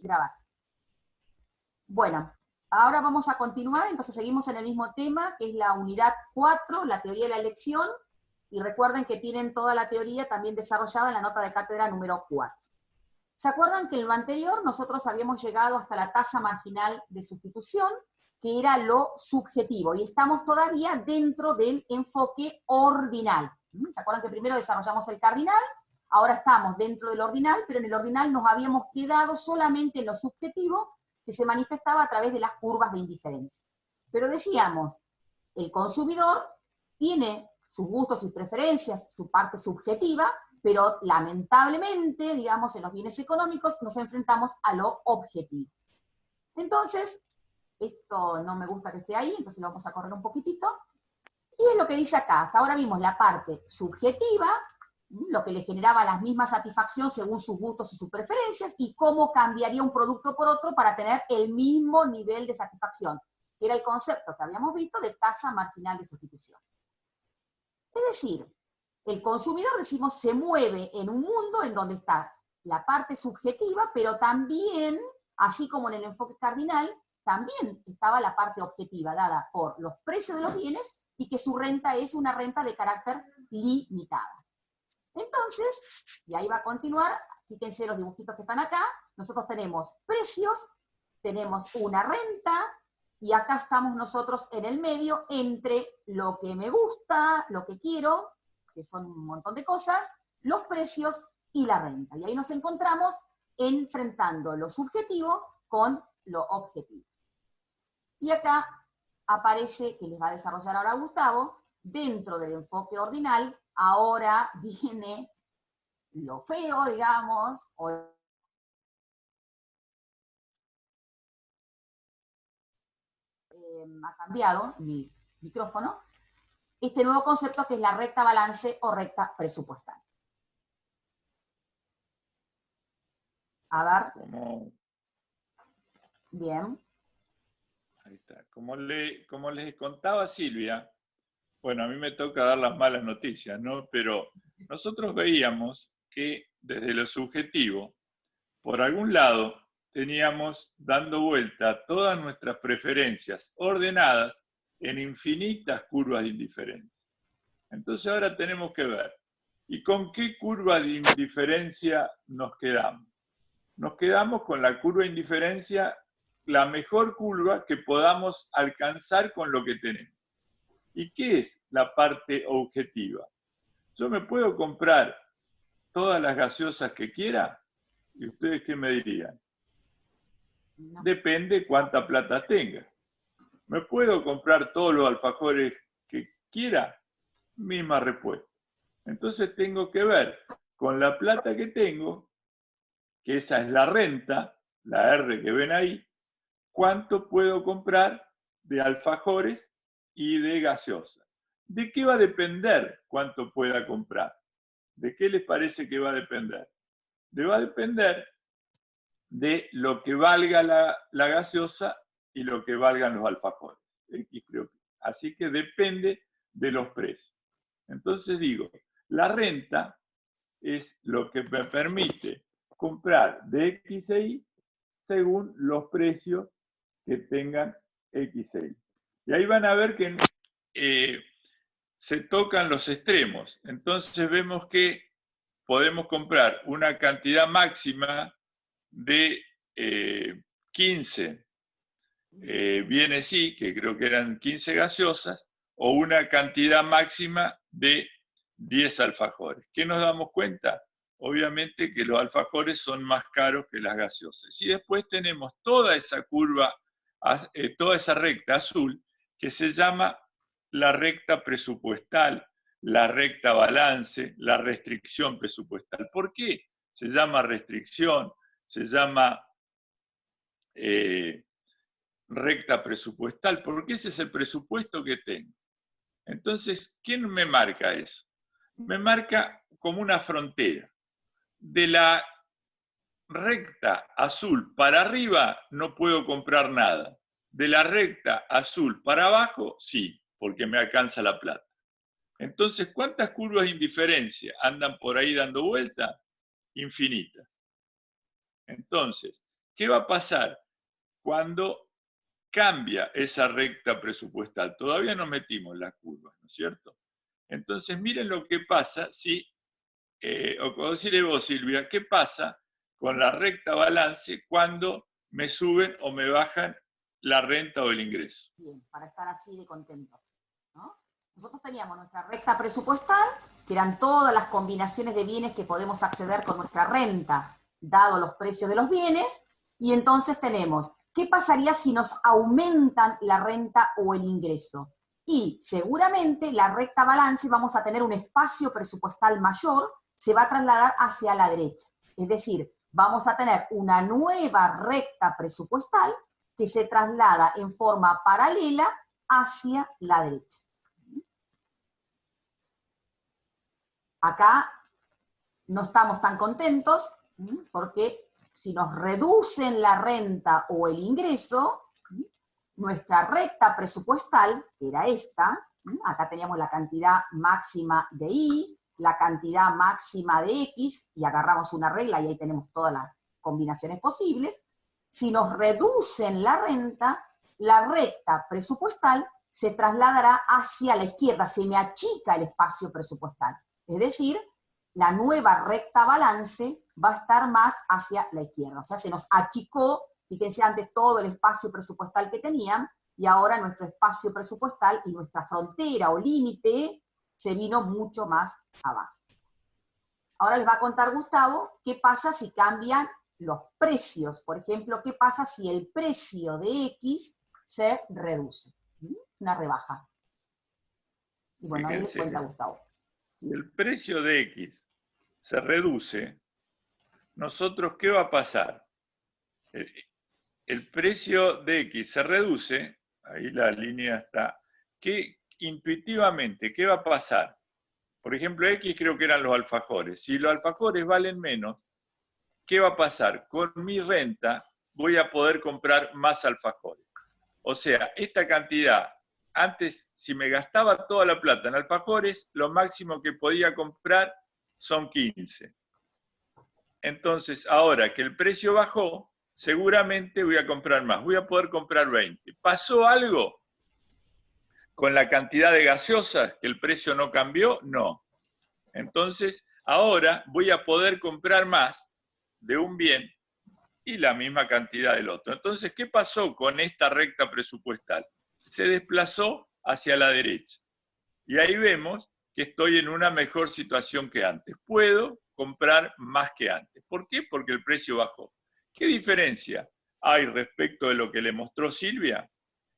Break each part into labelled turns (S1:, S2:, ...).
S1: grabar. Bueno, ahora vamos a continuar, entonces seguimos en el mismo tema, que es la unidad 4, la teoría de la elección, y recuerden que tienen toda la teoría también desarrollada en la nota de cátedra número 4. ¿Se acuerdan que en lo anterior nosotros habíamos llegado hasta la tasa marginal de sustitución, que era lo subjetivo, y estamos todavía dentro del enfoque ordinal? ¿Se acuerdan que primero desarrollamos el cardinal? Ahora estamos dentro del ordinal, pero en el ordinal nos habíamos quedado solamente en lo subjetivo, que se manifestaba a través de las curvas de indiferencia. Pero decíamos, el consumidor tiene sus gustos y preferencias, su parte subjetiva, pero lamentablemente, digamos, en los bienes económicos nos enfrentamos a lo objetivo. Entonces, esto no me gusta que esté ahí, entonces lo vamos a correr un poquitito. Y es lo que dice acá. Hasta ahora vimos la parte subjetiva, lo que le generaba la misma satisfacción según sus gustos y sus preferencias, y cómo cambiaría un producto por otro para tener el mismo nivel de satisfacción, que era el concepto que habíamos visto de tasa marginal de sustitución. Es decir, el consumidor, decimos, se mueve en un mundo en donde está la parte subjetiva, pero también, así como en el enfoque cardinal, también estaba la parte objetiva, dada por los precios de los bienes y que su renta es una renta de carácter limitada. Entonces, y ahí va a continuar, fíjense los dibujitos que están acá, nosotros tenemos precios, tenemos una renta, y acá estamos nosotros en el medio entre lo que me gusta, lo que quiero, que son un montón de cosas, los precios y la renta. Y ahí nos encontramos enfrentando lo subjetivo con lo objetivo. Y acá aparece, que les va a desarrollar ahora Gustavo, dentro del enfoque ordinal, ahora viene lo feo, digamos, o ha cambiado mi micrófono, este nuevo concepto que es la recta balance o recta presupuestal. A ver. Bien.
S2: Ahí está. Como les contaba Silvia, bueno, a mí me toca dar las malas noticias, ¿no? Pero nosotros veíamos que desde lo subjetivo, por algún lado, teníamos dando vuelta todas nuestras preferencias ordenadas en infinitas curvas de indiferencia. Entonces ahora tenemos que ver, ¿y con qué curva de indiferencia nos quedamos? Nos quedamos con la curva de indiferencia, la mejor curva que podamos alcanzar con lo que tenemos. ¿Y qué es la parte objetiva? Yo me puedo comprar todas las gaseosas que quiera, ¿y ustedes qué me dirían?
S1: No.
S2: Depende cuánta plata tenga. ¿Me puedo comprar todos los alfajores que quiera? Misma respuesta. Entonces tengo que ver con la plata que tengo, que esa es la renta, la R que ven ahí, cuánto puedo comprar de alfajores y de gaseosa. ¿De qué va a depender cuánto pueda comprar? ¿De qué les parece que va a depender? Va a depender de lo que valga la gaseosa y lo que valgan los alfajores. Así que depende de los precios. Entonces digo, la renta es lo que me permite comprar de X e Y según los precios que tengan X e Y. Y ahí van a ver que se tocan los extremos. Entonces vemos que podemos comprar una cantidad máxima de 15 bienes y, que creo que eran 15 gaseosas, o una cantidad máxima de 10 alfajores. ¿Qué nos damos cuenta? Obviamente que los alfajores son más caros que las gaseosas. Y después tenemos toda esa curva, toda esa recta azul, que se llama la recta presupuestal, la recta balance, la restricción presupuestal. ¿Por qué se llama restricción? Se llama recta presupuestal, porque ese es el presupuesto que tengo. Entonces, ¿quién me marca eso? Me marca como una frontera. De la recta azul para arriba no puedo comprar nada. De la recta azul para abajo, sí, porque me alcanza la plata. Entonces, ¿cuántas curvas de indiferencia andan por ahí dando vuelta? Infinitas. Entonces, ¿qué va a pasar cuando cambia esa recta presupuestal? Todavía no metimos las curvas, ¿no es cierto? Entonces, miren lo que pasa si, o decirle vos, Silvia, ¿qué pasa con la recta balance cuando me suben o me bajan la renta o el ingreso?
S1: Bien, para estar así de contentos, ¿no? Nosotros teníamos nuestra recta presupuestal, que eran todas las combinaciones de bienes que podemos acceder con nuestra renta, dado los precios de los bienes, y entonces tenemos, ¿qué pasaría si nos aumentan la renta o el ingreso? Y seguramente la recta balance vamos a tener un espacio presupuestal mayor, se va a trasladar hacia la derecha. Es decir, vamos a tener una nueva recta presupuestal que se traslada en forma paralela hacia la derecha. Acá no estamos tan contentos porque si nos reducen la renta o el ingreso, nuestra recta presupuestal, que era esta, acá teníamos la cantidad máxima de Y, la cantidad máxima de X, y agarramos una regla y ahí tenemos todas las combinaciones posibles. Si nos reducen la renta, la recta presupuestal se trasladará hacia la izquierda, se me achica el espacio presupuestal. Es decir, la nueva recta balance va a estar más hacia la izquierda. O sea, se nos achicó, fíjense antes todo el espacio presupuestal que tenían, y ahora nuestro espacio presupuestal y nuestra frontera o límite se vino mucho más abajo. Ahora les va a contar Gustavo qué pasa si cambian los precios. Por ejemplo, qué pasa si el precio de X se reduce. Una rebaja. Y bueno, ahí les cuenta Gustavo.
S2: Si el precio de X se reduce, nosotros, ¿qué va a pasar? El precio de X se reduce, ahí la línea está, que intuitivamente, ¿qué va a pasar? Por ejemplo, X creo que eran los alfajores. Si los alfajores valen menos, ¿qué va a pasar? Con mi renta voy a poder comprar más alfajores. O sea, esta cantidad, antes, si me gastaba toda la plata en alfajores, lo máximo que podía comprar son 15. Entonces, ahora que el precio bajó, seguramente voy a comprar más, voy a poder comprar 20. ¿Pasó algo con la cantidad de gaseosas, que el precio no cambió? No. Entonces, ahora voy a poder comprar más de un bien y la misma cantidad del otro. Entonces, ¿qué pasó con esta recta presupuestal? Se desplazó hacia la derecha. Y ahí vemos que estoy en una mejor situación que antes. Puedo comprar más que antes. ¿Por qué? Porque el precio bajó. ¿Qué diferencia hay respecto de lo que le mostró Silvia?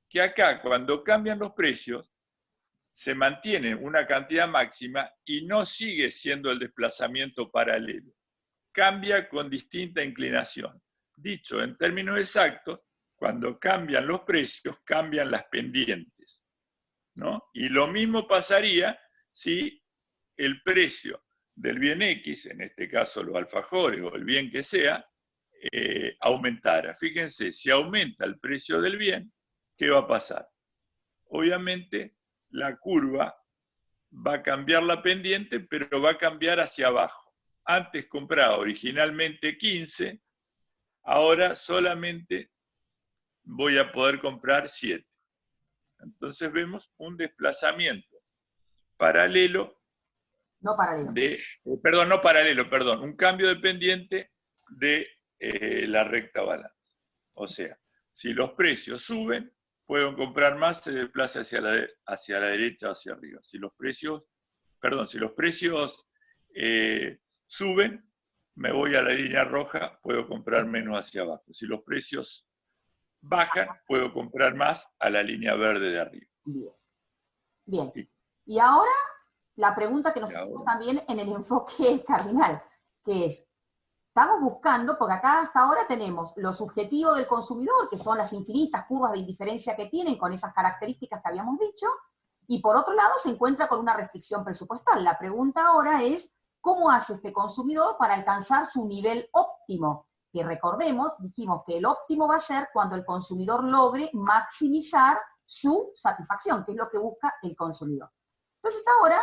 S2: Que acá, cuando cambian los precios, se mantiene una cantidad máxima y no sigue siendo el desplazamiento paralelo. Cambia con distinta inclinación. Dicho en términos exactos, cuando cambian los precios, cambian las pendientes, ¿no? Y lo mismo pasaría si el precio del bien X, en este caso los alfajores o el bien que sea, aumentara. Fíjense, si aumenta el precio del bien, ¿qué va a pasar? Obviamente la curva va a cambiar la pendiente, pero va a cambiar hacia abajo. Antes compraba originalmente 15, ahora solamente voy a poder comprar 7. Entonces vemos un desplazamiento paralelo.
S1: No paralelo.
S2: Un cambio de pendiente de la recta balance. O sea, si los precios suben, puedo comprar más, se desplaza hacia la derecha o hacia arriba. Si los precios suben, me voy a la línea roja, puedo comprar menos hacia abajo. Si los precios bajan, puedo comprar más a la línea verde de arriba.
S1: Bien. Bien. Y ahora la pregunta que nos hicimos también en el enfoque cardinal, que es, estamos buscando, porque acá hasta ahora tenemos lo subjetivo del consumidor, que son las infinitas curvas de indiferencia que tienen con esas características que habíamos dicho, y por otro lado se encuentra con una restricción presupuestal. La pregunta ahora es, ¿cómo hace este consumidor para alcanzar su nivel óptimo? Que recordemos, dijimos que el óptimo va a ser cuando el consumidor logre maximizar su satisfacción, que es lo que busca el consumidor. Entonces ahora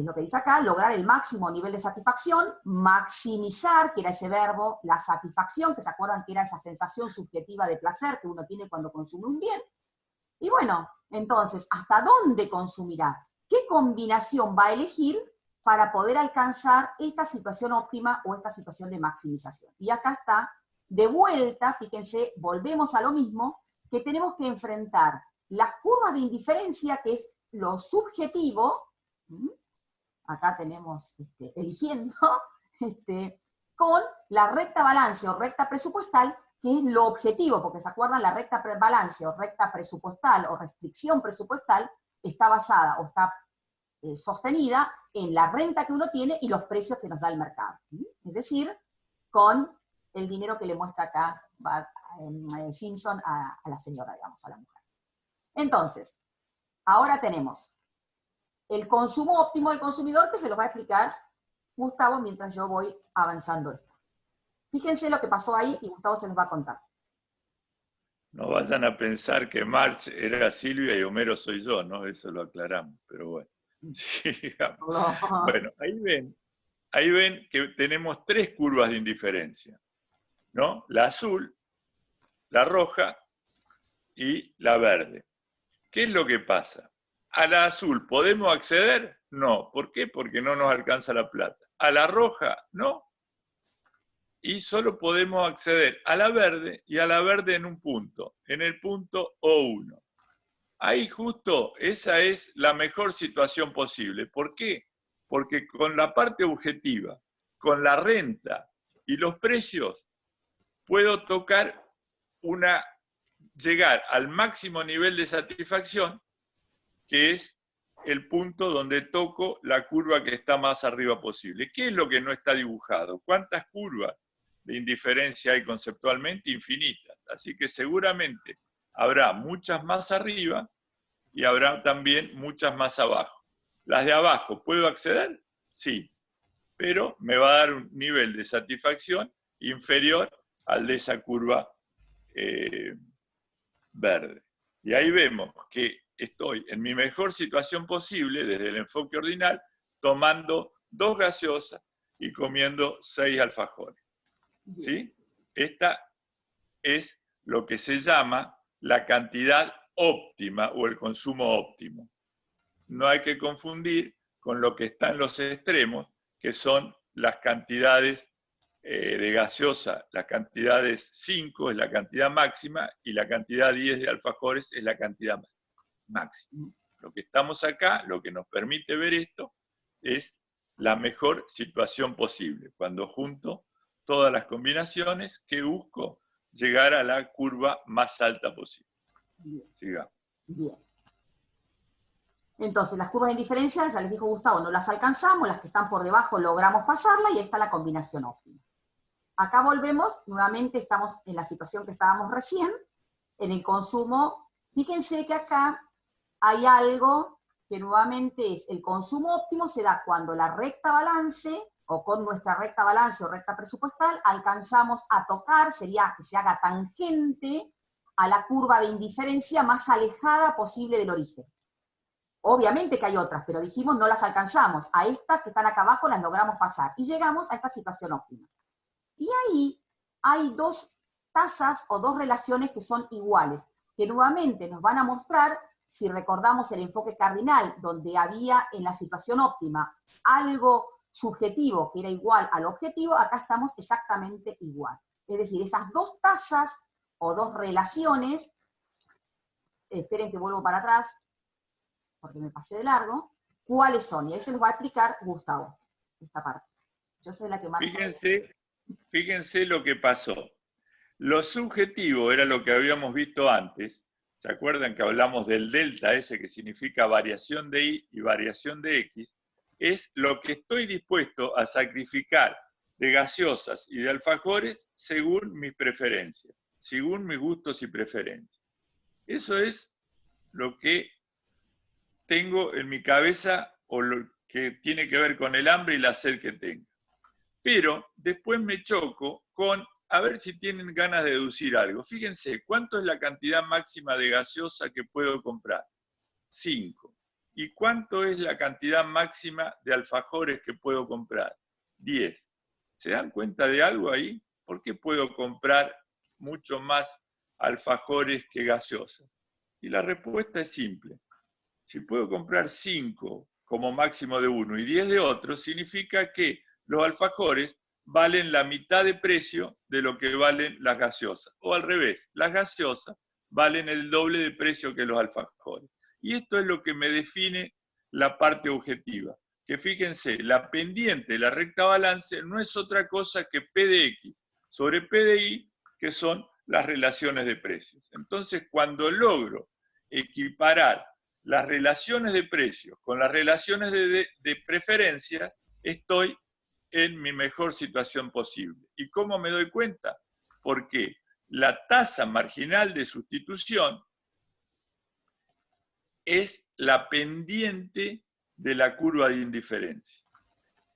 S1: es lo que dice acá, lograr el máximo nivel de satisfacción, maximizar, que era ese verbo, la satisfacción, que se acuerdan que era esa sensación subjetiva de placer que uno tiene cuando consume un bien. Y bueno, entonces, ¿hasta dónde consumirá? ¿Qué combinación va a elegir para poder alcanzar esta situación óptima o esta situación de maximización? Y acá está, de vuelta, fíjense, volvemos a lo mismo, que tenemos que enfrentar las curvas de indiferencia, que es lo subjetivo, acá tenemos eligiendo, con la recta balance o recta presupuestal, que es lo objetivo, porque se acuerdan, la recta balance o recta presupuestal o restricción presupuestal está basada o está sostenida en la renta que uno tiene y los precios que nos da el mercado. ¿Sí? Es decir, con el dinero que le muestra acá Simpson a la señora, digamos, a la mujer. Entonces, ahora tenemos el consumo óptimo del consumidor, que se los va a explicar Gustavo mientras yo voy avanzando esto. Fíjense lo que pasó ahí y Gustavo se los va a contar.
S2: No vayan a pensar que Marge era Silvia y Homero soy yo, ¿no? Eso lo aclaramos, pero bueno. Sigamos. Bueno, ahí ven que tenemos tres curvas de indiferencia, ¿no? La azul, la roja y la verde. ¿Qué es lo que pasa? ¿A la azul podemos acceder? No. ¿Por qué? Porque no nos alcanza la plata. ¿A la roja? No. Y solo podemos acceder a la verde, y a la verde en un punto, en el punto O1. Ahí justo esa es la mejor situación posible. ¿Por qué? Porque con la parte objetiva, con la renta y los precios, puedo tocar llegar al máximo nivel de satisfacción, que es el punto donde toco la curva que está más arriba posible. ¿Qué es lo que no está dibujado? ¿Cuántas curvas de indiferencia hay conceptualmente? Infinitas. Así que seguramente habrá muchas más arriba y habrá también muchas más abajo. ¿Las de abajo puedo acceder? Sí, pero me va a dar un nivel de satisfacción inferior al de esa curva verde. Y ahí vemos que estoy en mi mejor situación posible desde el enfoque ordinal, tomando 2 gaseosas y comiendo 6 alfajores. ¿Sí? Esta es lo que se llama la cantidad óptima o el consumo óptimo. No hay que confundir con lo que está en los extremos, que son las cantidades de gaseosa, las cantidades 5 es la cantidad máxima y la cantidad 10 de alfajores es la cantidad máxima. Lo que estamos acá, lo que nos permite ver esto, es la mejor situación posible, cuando junto todas las combinaciones que busco llegar a la curva más alta posible. Sigamos.
S1: Bien. Entonces, las curvas de indiferencia, ya les dijo Gustavo, no las alcanzamos, las que están por debajo logramos pasarla y ahí está la combinación óptima. Acá volvemos, nuevamente estamos en la situación que estábamos recién, en el consumo. Fíjense que acá hay algo que nuevamente es el consumo óptimo se da cuando la recta balance, o con nuestra recta balance o recta presupuestal, alcanzamos a tocar, sería que se haga tangente a la curva de indiferencia más alejada posible del origen. Obviamente que hay otras, pero dijimos no las alcanzamos. A estas que están acá abajo las logramos pasar. Y llegamos a esta situación óptima. Y ahí hay 2 tasas o 2 relaciones que son iguales, que nuevamente nos van a mostrar, si recordamos el enfoque cardinal, donde había en la situación óptima algo subjetivo que era igual al objetivo, acá estamos exactamente igual. Es decir, esas 2 tasas o 2 relaciones, esperen que vuelvo para atrás, porque me pasé de largo, ¿cuáles son? Y ahí se los va a explicar Gustavo, esta parte. Yo soy la que marco.
S2: Fíjense lo que pasó. Lo subjetivo era lo que habíamos visto antes. ¿Se acuerdan que hablamos del delta S, que significa variación de Y y variación de X? Es lo que estoy dispuesto a sacrificar de gaseosas y de alfajores según mis preferencias, según mis gustos y preferencias. Eso es lo que tengo en mi cabeza o lo que tiene que ver con el hambre y la sed que tengo. Pero después me choco con, a ver si tienen ganas de deducir algo. Fíjense, ¿cuánto es la cantidad máxima de gaseosa que puedo comprar? 5. ¿Y cuánto es la cantidad máxima de alfajores que puedo comprar? 10. ¿Se dan cuenta de algo ahí? ¿Por qué puedo comprar mucho más alfajores que gaseosas? Y la respuesta es simple. Si puedo comprar 5 como máximo de uno y 10 de otro, significa que los alfajores valen la mitad de precio de lo que valen las gaseosas. O al revés, las gaseosas valen el doble de precio que los alfajores. Y esto es lo que me define la parte objetiva. Que fíjense, la pendiente, la recta balance, no es otra cosa que P de X sobre P de Y, que son las relaciones de precios. Entonces, cuando logro equiparar las relaciones de precios con las relaciones de preferencias, estoy en mi mejor situación posible. ¿Y cómo me doy cuenta? Porque la tasa marginal de sustitución es la pendiente de la curva de indiferencia.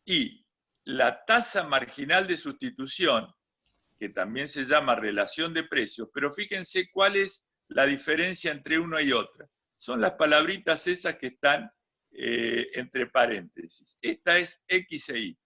S2: Y la tasa marginal de sustitución, que también se llama relación de precios, pero fíjense cuál es la diferencia entre una y otra. Son las palabritas esas que están entre paréntesis. Esta es X e Y,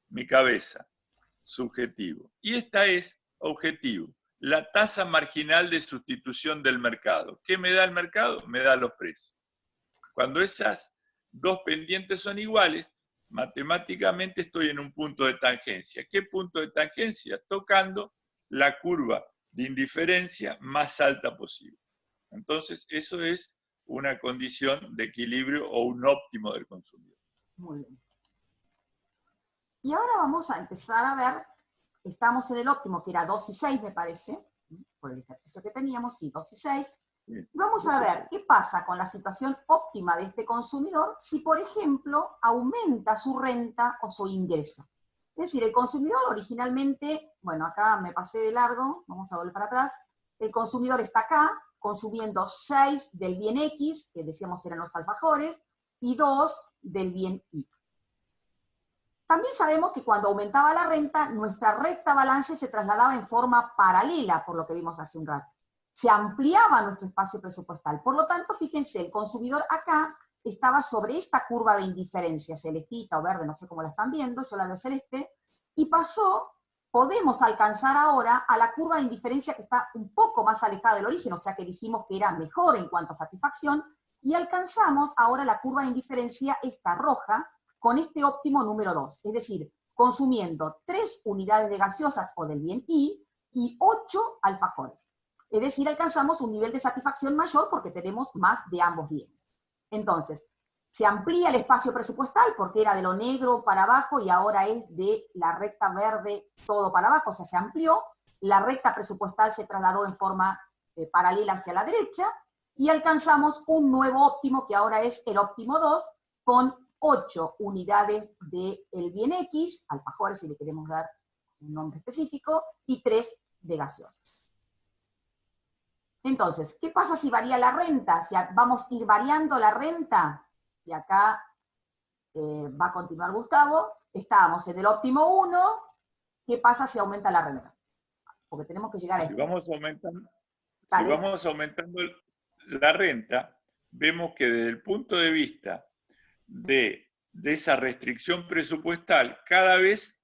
S2: mi cabeza, subjetivo. Y esta es objetivo, la tasa marginal de sustitución del mercado. ¿Qué me da el mercado? Me da los precios. Cuando esas dos pendientes son iguales, matemáticamente estoy en un punto de tangencia. ¿Qué punto de tangencia? Tocando la curva de indiferencia más alta posible. Entonces, eso es una condición de equilibrio o un óptimo del consumidor.
S1: Muy bien. Y ahora vamos a empezar a ver, estamos en el óptimo, que era 2 y 6, me parece, por el ejercicio que teníamos, sí, 2 y 6. Vamos a ver qué pasa con la situación óptima de este consumidor si, por ejemplo, aumenta su renta o su ingreso. Es decir, el consumidor originalmente, bueno, acá me pasé de largo, vamos a volver para atrás, el consumidor está acá, consumiendo 6 del bien X, que decíamos eran los alfajores, y 2 del bien Y. También sabemos que cuando aumentaba la renta, nuestra recta balance se trasladaba en forma paralela, por lo que vimos hace un rato. Se ampliaba nuestro espacio presupuestal. Por lo tanto, fíjense, el consumidor acá estaba sobre esta curva de indiferencia, celestita o verde, no sé cómo la están viendo, yo la veo celeste, y pasó, podemos alcanzar ahora a la curva de indiferencia que está un poco más alejada del origen, o sea que dijimos que era mejor en cuanto a satisfacción, y alcanzamos ahora la curva de indiferencia, esta roja, con este óptimo número 2, es decir, consumiendo 3 unidades de gaseosas o del bien Y y 8 alfajores. Es decir, alcanzamos un nivel de satisfacción mayor porque tenemos más de ambos bienes. Entonces, se amplía el espacio presupuestal porque era de lo negro para abajo y ahora es de la recta verde todo para abajo, o sea, se amplió. La recta presupuestal se trasladó en forma paralela hacia la derecha y alcanzamos un nuevo óptimo que ahora es el óptimo 2 con 8 unidades del bien X, alfajores si le queremos dar un nombre específico, y 3 de gaseosas. Entonces, ¿qué pasa si varía la renta? Si vamos a ir variando la renta, y acá va a continuar Gustavo, estábamos en el óptimo 1, ¿qué pasa si aumenta la renta? Porque tenemos que llegar a esto.
S2: Si vamos aumentando la renta, vemos que desde el punto de vista de esa restricción presupuestal, cada vez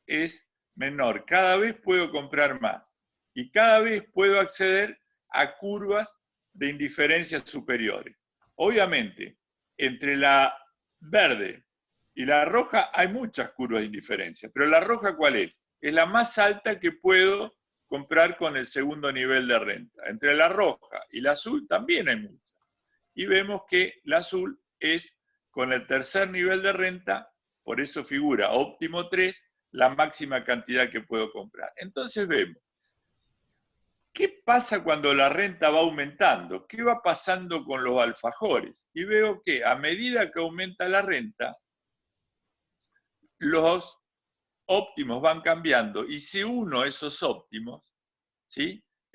S2: es menor, cada vez puedo comprar más y cada vez puedo acceder a curvas de indiferencia superiores. Obviamente, entre la verde y la roja hay muchas curvas de indiferencia, pero la roja ¿cuál es? Es la más alta que puedo comprar con el segundo nivel de renta. Entre la roja y la azul también hay muchas. Y vemos que la azul es con el tercer nivel de renta, por eso figura óptimo 3, la máxima cantidad que puedo comprar. Entonces vemos, ¿qué pasa cuando la renta va aumentando? ¿Qué va pasando con los alfajores? Y veo que a medida que aumenta la renta, los óptimos van cambiando y si uno esos óptimos, ¿sí?